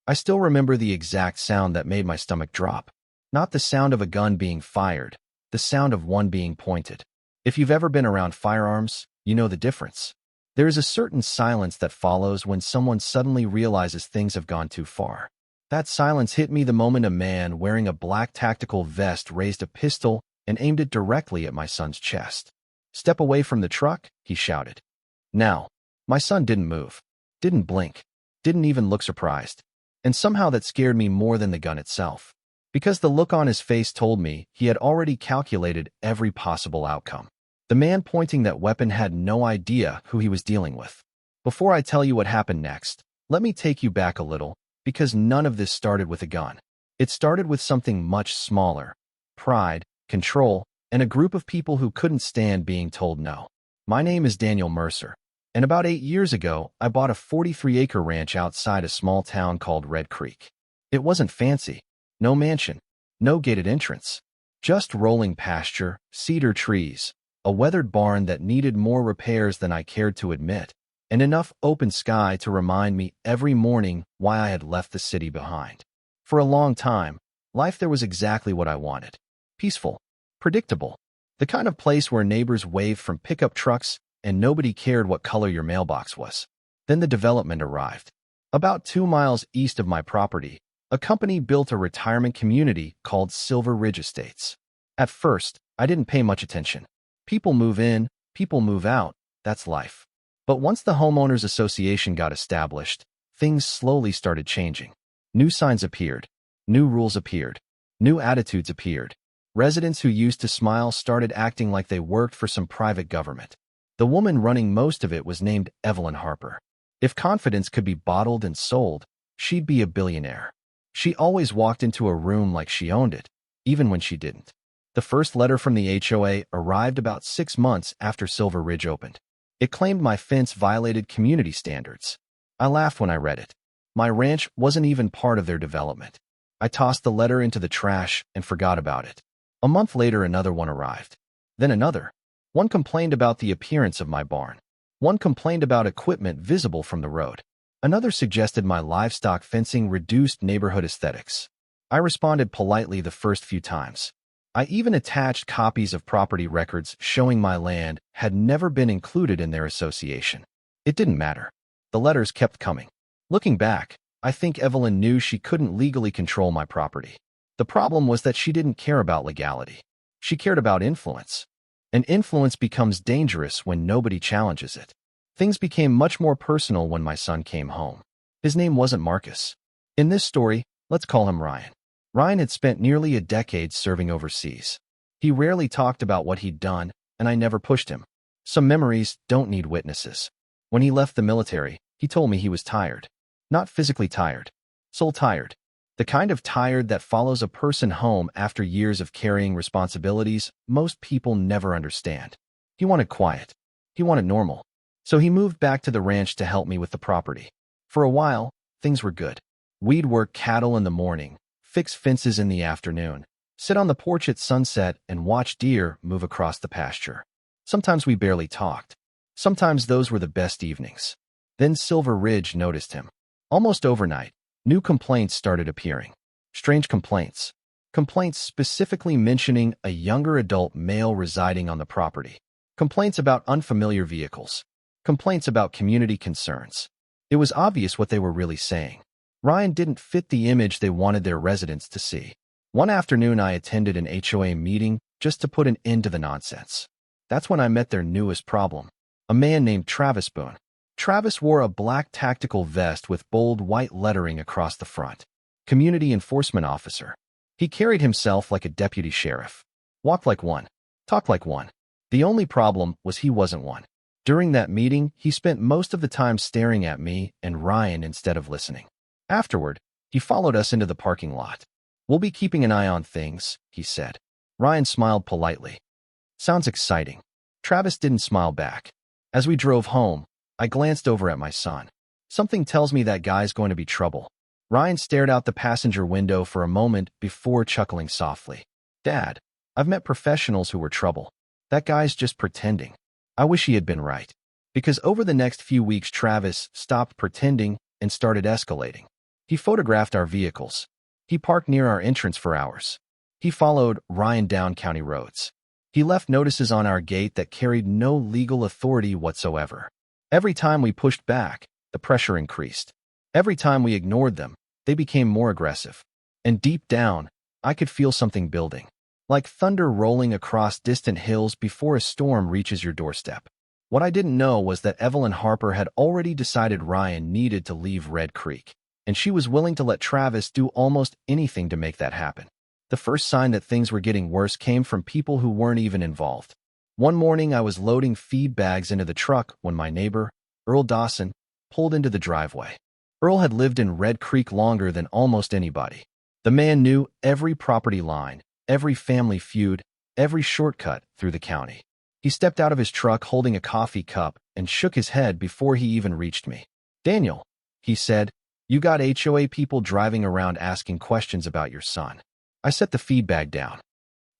I still remember the exact sound that made my stomach drop. Not the sound of a gun being fired, the sound of one being pointed. If you've ever been around firearms, you know the difference. There is a certain silence that follows when someone suddenly realizes things have gone too far. That silence hit me the moment a man wearing a black tactical vest raised a pistol and aimed it directly at my son's chest. "Step away from the truck," he shouted. Now, my son didn't move, didn't blink, didn't even look surprised. And somehow that scared me more than the gun itself. Because the look on his face told me he had already calculated every possible outcome. The man pointing that weapon had no idea who he was dealing with. Before I tell you what happened next, let me take you back a little, because none of this started with a gun. It started with something much smaller: pride, control, and a group of people who couldn't stand being told no. My name is Daniel Mercer, and about 8 years ago, I bought a 43-acre ranch outside a small town called Red Creek. It wasn't fancy. No mansion, no gated entrance, just rolling pasture, cedar trees, a weathered barn that needed more repairs than I cared to admit, and enough open sky to remind me every morning why I had left the city behind. For a long time, life there was exactly what I wanted. Peaceful, predictable, the kind of place where neighbors waved from pickup trucks and nobody cared what color your mailbox was. Then the development arrived. About 2 miles east of my property, a company built a retirement community called Silver Ridge Estates. At first, I didn't pay much attention. People move in, people move out, that's life. But once the homeowners association got established, things slowly started changing. New signs appeared, new rules appeared, new attitudes appeared. Residents who used to smile started acting like they worked for some private government. The woman running most of it was named Evelyn Harper. If confidence could be bottled and sold, she'd be a billionaire. She always walked into a room like she owned it, even when she didn't. The first letter from the HOA arrived about 6 months after Silver Ridge opened. It claimed my fence violated community standards. I laughed when I read it. My ranch wasn't even part of their development. I tossed the letter into the trash and forgot about it. A month later, another one arrived. Then another. One complained about the appearance of my barn. One complained about equipment visible from the road. Another suggested my livestock fencing reduced neighborhood aesthetics. I responded politely the first few times. I even attached copies of property records showing my land had never been included in their association. It didn't matter. The letters kept coming. Looking back, I think Evelyn knew she couldn't legally control my property. The problem was that she didn't care about legality. She cared about influence. And influence becomes dangerous when nobody challenges it. Things became much more personal when my son came home. His name wasn't Marcus. In this story, let's call him Ryan. Ryan had spent nearly a decade serving overseas. He rarely talked about what he'd done, and I never pushed him. Some memories don't need witnesses. When he left the military, he told me he was tired. Not physically tired, soul tired. The kind of tired that follows a person home after years of carrying responsibilities most people never understand. He wanted quiet. He wanted normal. So he moved back to the ranch to help me with the property. For a while, things were good. We'd work cattle in the morning, fix fences in the afternoon, sit on the porch at sunset and watch deer move across the pasture. Sometimes we barely talked. Sometimes those were the best evenings. Then Silver Ridge noticed him. Almost overnight, new complaints started appearing. Strange complaints. Complaints specifically mentioning a younger adult male residing on the property. Complaints about unfamiliar vehicles. Complaints about community concerns. It was obvious what they were really saying. Ryan didn't fit the image they wanted their residents to see. One afternoon, I attended an HOA meeting just to put an end to the nonsense. That's when I met their newest problem, a man named Travis Boone. Travis wore a black tactical vest with bold white lettering across the front. Community enforcement officer. He carried himself like a deputy sheriff. Walked like one. Talked like one. The only problem was he wasn't one. During that meeting, he spent most of the time staring at me and Ryan instead of listening. Afterward, he followed us into the parking lot. "We'll be keeping an eye on things," he said. Ryan smiled politely. "Sounds exciting." Travis didn't smile back. As we drove home, I glanced over at my son. Something tells me that guy's going to be trouble. Ryan stared out the passenger window for a moment before chuckling softly. "Dad, I've met professionals who were trouble. That guy's just pretending." I wish he had been right. Because over the next few weeks, Travis stopped pretending and started escalating. He He photographed our vehicles. He parked near our entrance for hours. He followed Ryan down county roads. He left notices on our gate that carried no legal authority whatsoever. Every time we pushed back, the pressure increased. Every time we ignored them, they became more aggressive. And deep down, I could feel something building, like thunder rolling across distant hills before a storm reaches your doorstep. What I didn't know was that Evelyn Harper had already decided Ryan needed to leave Red Creek, and she was willing to let Travis do almost anything to make that happen. The first sign that things were getting worse came from people who weren't even involved. One morning, I was loading feed bags into the truck when my neighbor, Earl Dawson, pulled into the driveway. Earl had lived in Red Creek longer than almost anybody. The man knew every property line, every family feud, every shortcut through the county. He stepped out of his truck holding a coffee cup and shook his head before he even reached me. "Daniel," he said, "you got HOA people driving around asking questions about your son." I set the feed bag down.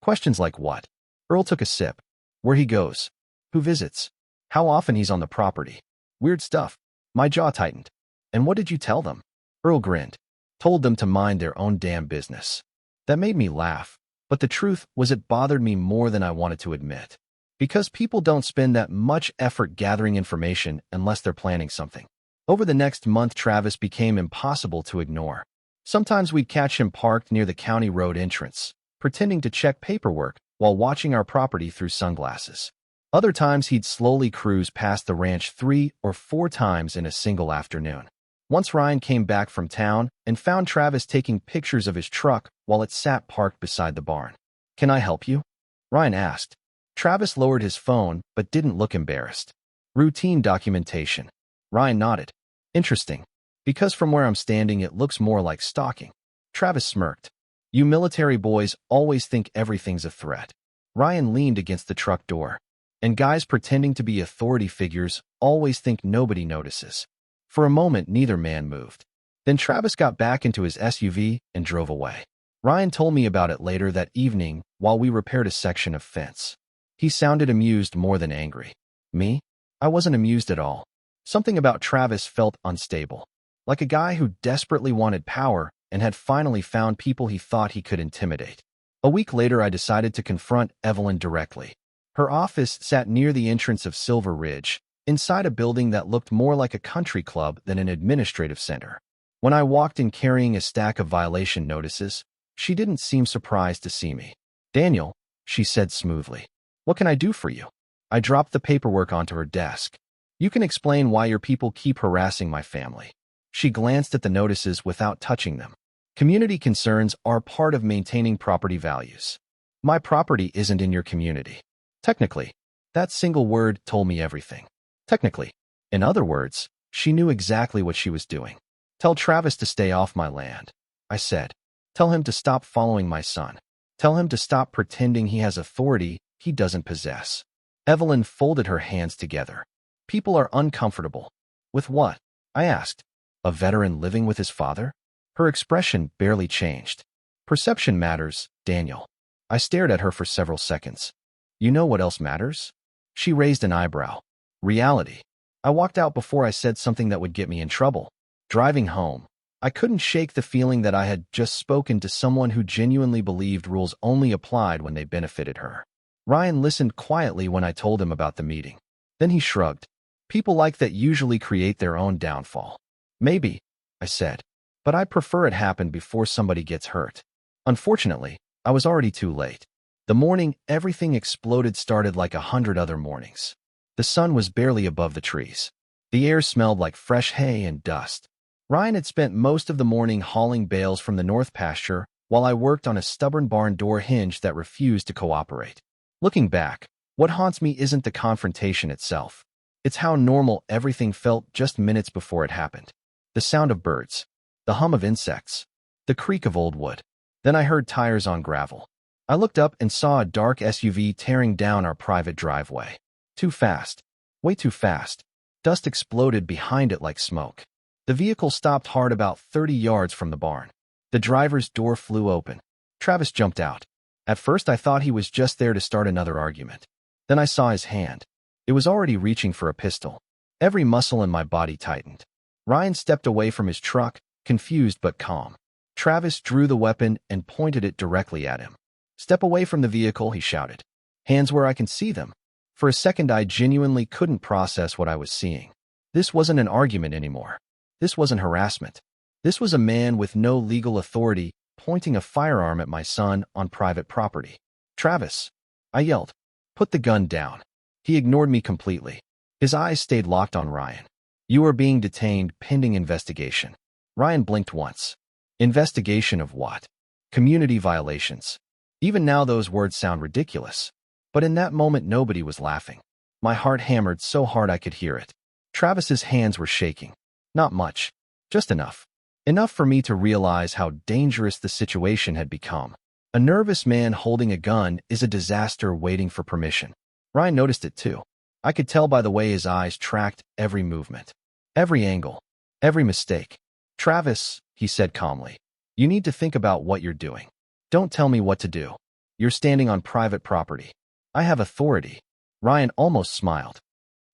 "Questions like what?" Earl took a sip. "Where he goes, who visits, how often he's on the property. Weird stuff." My jaw tightened. "And what did you tell them?" Earl grinned. "Told them to mind their own damn business." That made me laugh, but the truth was it bothered me more than I wanted to admit. Because people don't spend that much effort gathering information unless they're planning something. Over the next month, Travis became impossible to ignore. Sometimes we'd catch him parked near the county road entrance, pretending to check paperwork while watching our property through sunglasses. Other times he'd slowly cruise past the ranch 3 or 4 times in a single afternoon. Once Ryan came back from town and found Travis taking pictures of his truck while it sat parked beside the barn. "Can I help you?" Ryan asked. Travis lowered his phone but didn't look embarrassed. "Routine documentation." Ryan nodded. "Interesting. Because from where I'm standing it looks more like stalking." Travis smirked. "You military boys always think everything's a threat." Ryan leaned against the truck door. "And guys pretending to be authority figures always think nobody notices." For a moment, neither man moved. Then Travis got back into his SUV and drove away. Ryan told me about it later that evening while we repaired a section of fence. He sounded amused more than angry. Me? I wasn't amused at all. Something about Travis felt unstable. Like a guy who desperately wanted power and had finally found people he thought he could intimidate. A week later, I decided to confront Evelyn directly. Her office sat near the entrance of Silver Ridge, inside a building that looked more like a country club than an administrative center. When I walked in carrying a stack of violation notices, she didn't seem surprised to see me. "Daniel," she said smoothly, "what can I do for you?" I dropped the paperwork onto her desk. "You can explain why your people keep harassing my family." She glanced at the notices without touching them. "Community concerns are part of maintaining property values. My property isn't in your community." Technically, that single word told me everything. Technically. In other words, she knew exactly what she was doing. "Tell Travis to stay off my land," I said. "Tell him to stop following my son. Tell him to stop pretending he has authority he doesn't possess." Evelyn folded her hands together. "People are uncomfortable." "With what?" I asked. "A veteran living with his father?" Her expression barely changed. "Perception matters, Daniel." I stared at her for several seconds. "You know what else matters?" She raised an eyebrow. "Reality." I walked out before I said something that would get me in trouble. Driving home, I couldn't shake the feeling that I had just spoken to someone who genuinely believed rules only applied when they benefited her. Ryan listened quietly when I told him about the meeting. Then he shrugged. "People like that usually create their own downfall." "Maybe," I said, "but I prefer it happen before somebody gets hurt." Unfortunately, I was already too late. The morning everything exploded started like 100 other mornings. The sun was barely above the trees. The air smelled like fresh hay and dust. Ryan had spent most of the morning hauling bales from the north pasture while I worked on a stubborn barn door hinge that refused to cooperate. Looking back, what haunts me isn't the confrontation itself. It's how normal everything felt just minutes before it happened. The sound of birds, the hum of insects, the creak of old wood. Then I heard tires on gravel. I looked up and saw a dark SUV tearing down our private driveway. Too fast. Way too fast. Dust exploded behind it like smoke. The vehicle stopped hard about 30 yards from the barn. The driver's door flew open. Travis jumped out. At first I thought he was just there to start another argument. Then I saw his hand. It was already reaching for a pistol. Every muscle in my body tightened. Ryan stepped away from his truck confused but calm. Travis drew the weapon and pointed it directly at him. "Step away from the vehicle," he shouted. "Hands where I can see them." For a second, I genuinely couldn't process what I was seeing. This wasn't an argument anymore. This wasn't harassment. This was a man with no legal authority pointing a firearm at my son on private property. "Travis," I yelled, "put the gun down." He ignored me completely. His eyes stayed locked on Ryan. "You are being detained pending investigation." Ryan blinked once. Investigation of what? Community violations. Even now those words sound ridiculous. But in that moment nobody was laughing. My heart hammered so hard I could hear it. Travis's hands were shaking. Not much. Just enough. Enough for me to realize how dangerous the situation had become. A nervous man holding a gun is a disaster waiting for permission. Ryan noticed it too. I could tell by the way his eyes tracked every movement, every angle, every mistake. "Travis," he said calmly, "you need to think about what you're doing. Don't tell me what to do. You're standing on private property. I have authority." Ryan almost smiled.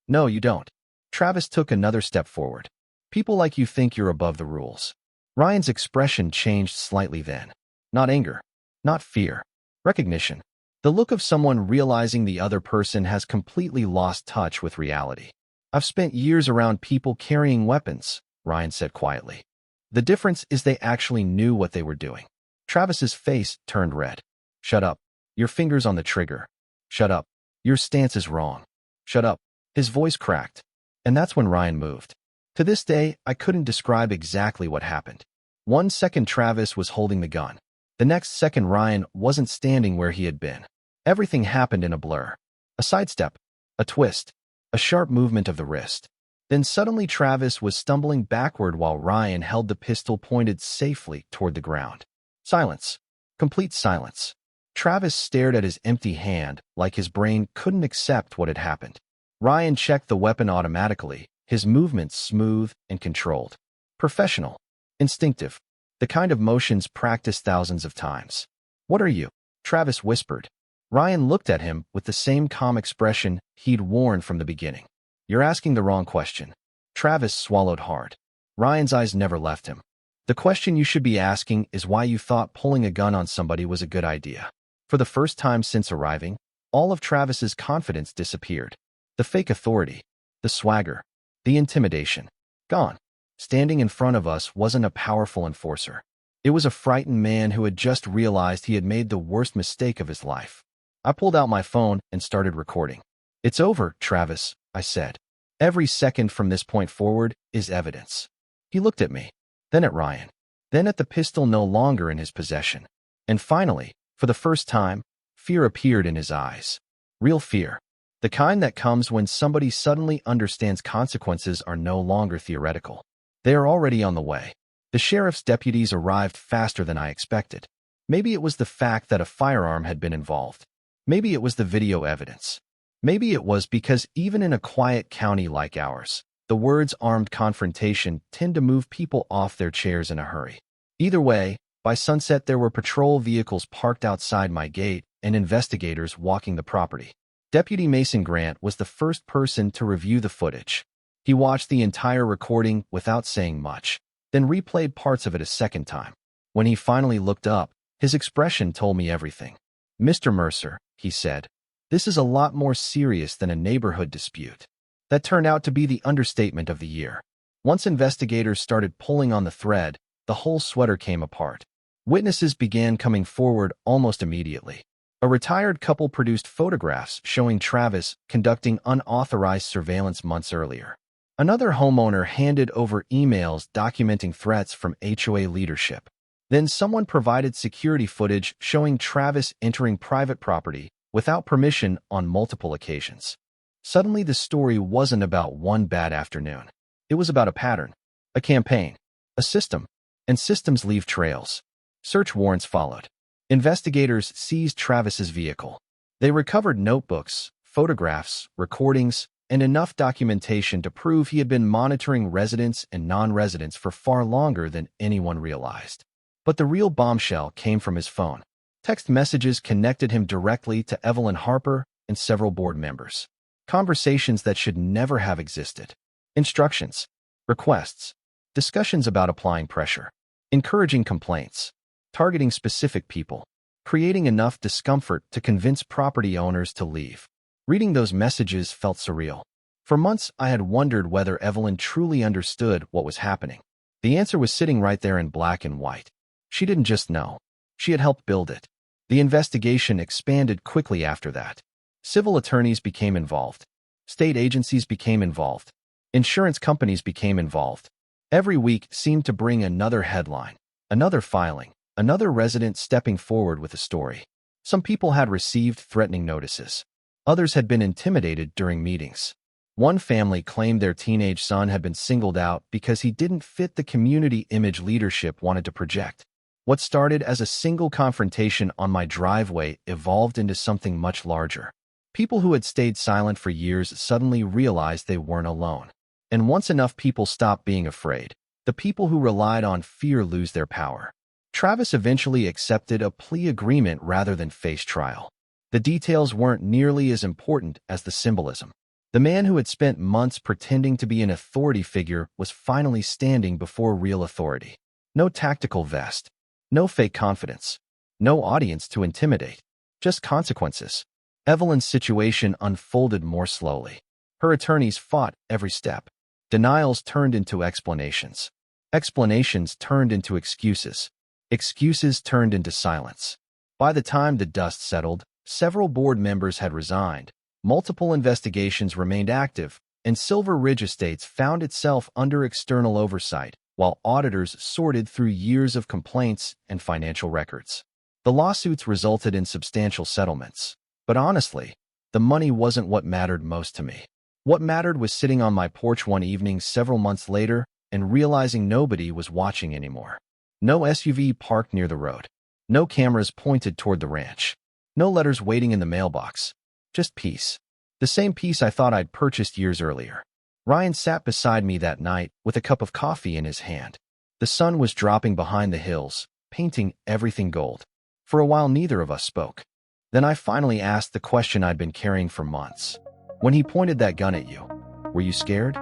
"No, you don't." Travis took another step forward. "People like you think you're above the rules." Ryan's expression changed slightly then. Not anger. Not fear. Recognition. The look of someone realizing the other person has completely lost touch with reality. "I've spent years around people carrying weapons," Ryan said quietly. "The difference is they actually knew what they were doing." Travis's face turned red. "Shut up. Your finger's on the trigger. Shut up. Your stance is wrong. Shut up." His voice cracked. And that's when Ryan moved. To this day, I couldn't describe exactly what happened. One second Travis was holding the gun. The next second Ryan wasn't standing where he had been. Everything happened in a blur. A sidestep, a twist, a sharp movement of the wrist. Then suddenly Travis was stumbling backward while Ryan held the pistol pointed safely toward the ground. Silence. Complete silence. Travis stared at his empty hand like his brain couldn't accept what had happened. Ryan checked the weapon automatically, his movements smooth and controlled. Professional. Instinctive. The kind of motions practiced thousands of times. "What are you?" Travis whispered. Ryan looked at him with the same calm expression he'd worn from the beginning. "You're asking the wrong question." Travis swallowed hard. Ryan's eyes never left him. "The question you should be asking is why you thought pulling a gun on somebody was a good idea." For the first time since arriving, all of Travis's confidence disappeared. The fake authority, the swagger, the intimidation. Gone. Standing in front of us wasn't a powerful enforcer. It was a frightened man who had just realized he had made the worst mistake of his life. I pulled out my phone and started recording. "It's over, Travis," I said. "Every second from this point forward is evidence." He looked at me, then at Ryan, then at the pistol no longer in his possession. And finally, for the first time, fear appeared in his eyes. Real fear. The kind that comes when somebody suddenly understands consequences are no longer theoretical. They are already on the way. The sheriff's deputies arrived faster than I expected. Maybe it was the fact that a firearm had been involved. Maybe it was the video evidence. Maybe it was because even in a quiet county like ours, the words armed confrontation tend to move people off their chairs in a hurry. Either way, by sunset there were patrol vehicles parked outside my gate and investigators walking the property. Deputy Mason Grant was the first person to review the footage. He watched the entire recording without saying much, then replayed parts of it a second time. When he finally looked up, his expression told me everything. "Mr. Mercer," he said, "this is a lot more serious than a neighborhood dispute." That turned out to be the understatement of the year. Once investigators started pulling on the thread, the whole sweater came apart. Witnesses began coming forward almost immediately. A retired couple produced photographs showing Travis conducting unauthorized surveillance months earlier. Another homeowner handed over emails documenting threats from HOA leadership. Then someone provided security footage showing Travis entering private property without permission on multiple occasions. Suddenly, the story wasn't about one bad afternoon. It was about a pattern, a campaign, a system, and systems leave trails. Search warrants followed. Investigators seized Travis's vehicle. They recovered notebooks, photographs, recordings, and enough documentation to prove he had been monitoring residents and non-residents for far longer than anyone realized. But the real bombshell came from his phone. Text messages connected him directly to Evelyn Harper and several board members. Conversations that should never have existed. Instructions, requests, discussions about applying pressure, encouraging complaints, targeting specific people, creating enough discomfort to convince property owners to leave. Reading those messages felt surreal. For months, I had wondered whether Evelyn truly understood what was happening. The answer was sitting right there in black and white. She didn't just know. She had helped build it. The investigation expanded quickly after that. Civil attorneys became involved. State agencies became involved. Insurance companies became involved. Every week seemed to bring another headline, another filing, another resident stepping forward with a story. Some people had received threatening notices. Others had been intimidated during meetings. One family claimed their teenage son had been singled out because he didn't fit the community image leadership wanted to project. What started as a single confrontation on my driveway evolved into something much larger. People who had stayed silent for years suddenly realized they weren't alone. And once enough people stopped being afraid, the people who relied on fear lose their power. Travis eventually accepted a plea agreement rather than face trial. The details weren't nearly as important as the symbolism. The man who had spent months pretending to be an authority figure was finally standing before real authority. No tactical vest. No fake confidence. No audience to intimidate. Just consequences. Evelyn's situation unfolded more slowly. Her attorneys fought every step. Denials turned into explanations. Explanations turned into excuses. Excuses turned into silence. By the time the dust settled, several board members had resigned. Multiple investigations remained active, and Silver Ridge Estates found itself under external oversight, while auditors sorted through years of complaints and financial records. The lawsuits resulted in substantial settlements. But honestly, the money wasn't what mattered most to me. What mattered was sitting on my porch one evening several months later and realizing nobody was watching anymore. No SUV parked near the road. No cameras pointed toward the ranch. No letters waiting in the mailbox. Just peace. The same peace I thought I'd purchased years earlier. Ryan sat beside me that night with a cup of coffee in his hand. The sun was dropping behind the hills, painting everything gold. For a while, neither of us spoke. Then I finally asked the question I'd been carrying for months. When he pointed that gun at you, were you scared?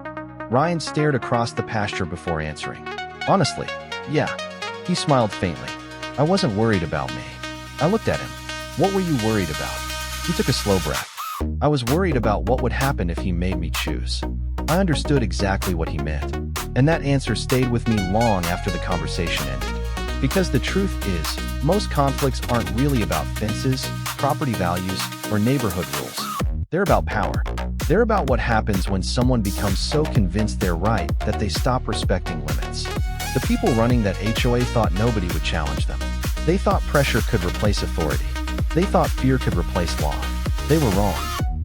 Ryan stared across the pasture before answering. Honestly, yeah. He smiled faintly. I wasn't worried about me. I looked at him. What were you worried about? He took a slow breath. I was worried about what would happen if he made me choose. I understood exactly what he meant, and that answer stayed with me long after the conversation ended. Because the truth is, most conflicts aren't really about fences, property values, or neighborhood rules. They're about power. They're about what happens when someone becomes so convinced they're right that they stop respecting limits. The people running that HOA thought nobody would challenge them. They thought pressure could replace authority. They thought fear could replace law. They were wrong.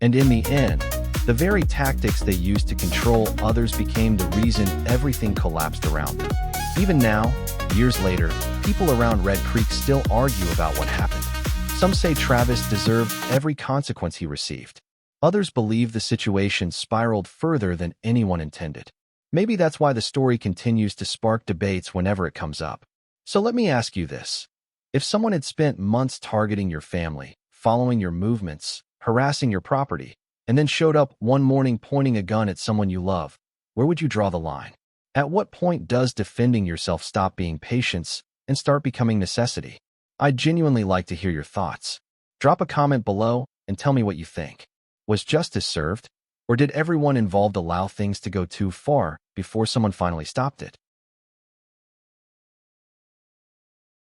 And in the end, the very tactics they used to control others became the reason everything collapsed around them. Even now, years later, people around Red Creek still argue about what happened. Some say Travis deserved every consequence he received. Others believe the situation spiraled further than anyone intended. Maybe that's why the story continues to spark debates whenever it comes up. So let me ask you this. If someone had spent months targeting your family, following your movements, harassing your property, and then showed up one morning pointing a gun at someone you love, where would you draw the line? At what point does defending yourself stop being patience and start becoming necessity? I'd genuinely like to hear your thoughts. Drop a comment below and tell me what you think. Was justice served? Or did everyone involved allow things to go too far before someone finally stopped it?